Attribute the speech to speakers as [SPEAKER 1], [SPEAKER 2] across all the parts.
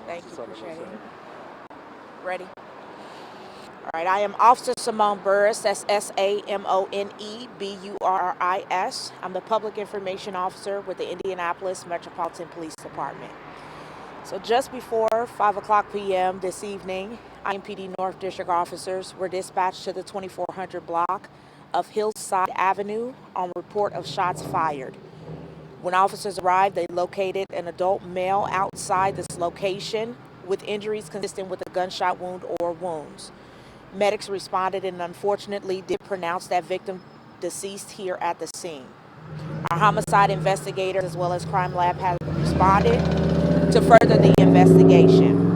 [SPEAKER 1] Thank you, appreciate it. Ready? All right, I am Officer Samone Burris. That's Samone Burris. I'm the Public Information Officer with the Indianapolis Metropolitan Police Department. So just before 5 o'clock p.m. this evening, IMPD North District officers were dispatched to the 2400 block of Hillside Avenue on report of shots fired. When officers arrived, they located an adult male outside this location with injuries consistent with a gunshot wound or wounds. Medics responded and unfortunately did pronounce that victim deceased here at the scene. Our homicide investigators as well as crime lab have responded to further the investigation.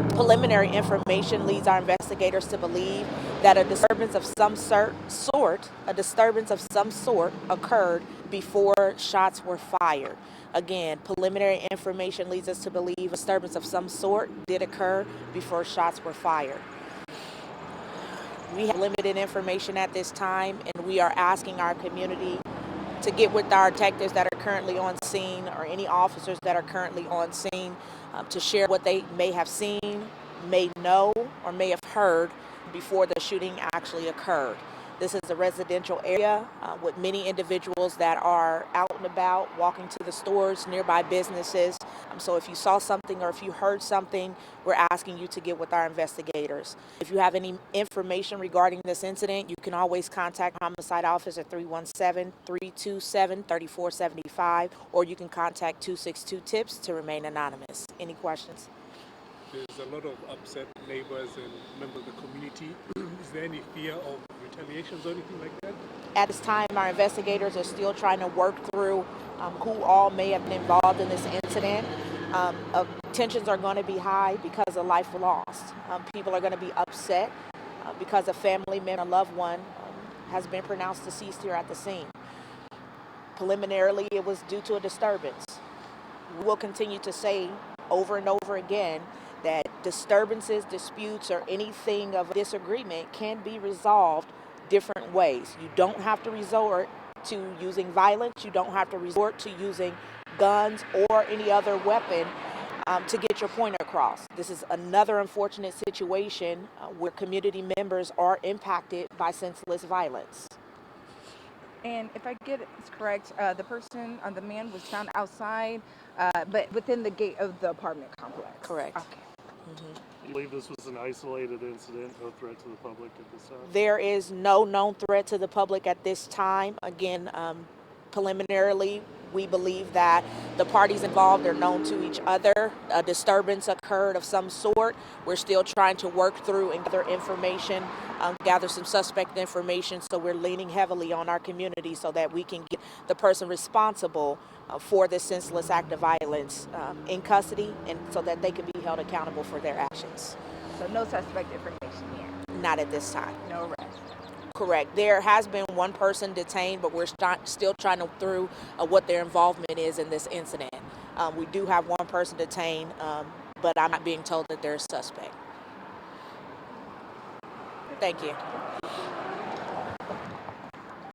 [SPEAKER 1] Preliminary information leads our investigators to believe that a disturbance of some sort occurred before shots were fired. Again, preliminary information leads us to believe a disturbance of some sort did occur before shots were fired. We have limited information at this time, and we are asking our community to get with our detectives that are currently on scene or any officers that are currently on scene to share what they may have seen, may know, or may have heard before the shooting actually occurred. This is a residential area with many individuals that are out and about, walking to the stores, nearby businesses. So if you saw something or if you heard something, we're asking you to get with our investigators. If you have any information regarding this incident, you can always contact Homicide Office at 317-327-3475, or you can contact 262-TIPS to remain anonymous. Any questions?
[SPEAKER 2] There's a lot of upset neighbors and members of the community. Is there any fear of retaliations or anything like that?
[SPEAKER 1] At this time, our investigators are still trying to work through who all may have been involved in this incident. Tensions are going to be high because of life lost. People are going to be upset because a family member, a loved one, has been pronounced deceased here at the scene. Preliminarily, it was due to a disturbance. We will continue to say over and over again that disturbances, disputes, or anything of disagreement can be resolved different ways. You don't have to resort to using violence. You don't have to resort to using guns or any other weapon to get your point across. This is another unfortunate situation where community members are impacted by senseless violence.
[SPEAKER 3] And if I get it correct, the man was found outside, but within the gate of the apartment complex.
[SPEAKER 1] Correct.
[SPEAKER 3] Okay.
[SPEAKER 4] You believe this was an isolated incident, no threat to the public at this time?
[SPEAKER 1] There is no known threat to the public at this time. Again, preliminarily, we believe that the parties involved are known to each other. A disturbance occurred of some sort. We're still trying to work through and gather information, gather some suspect information. So we're leaning heavily on our community so that we can get the person responsible for this senseless act of violence in custody, and so that they can be held accountable for their actions.
[SPEAKER 3] So no suspect information here?
[SPEAKER 1] Not at this time.
[SPEAKER 3] No arrest?
[SPEAKER 1] Correct. There has been one person detained, but we're still trying to work through what their involvement is in this incident. We do have one person detained, but I'm not being told that they're a suspect. Thank you.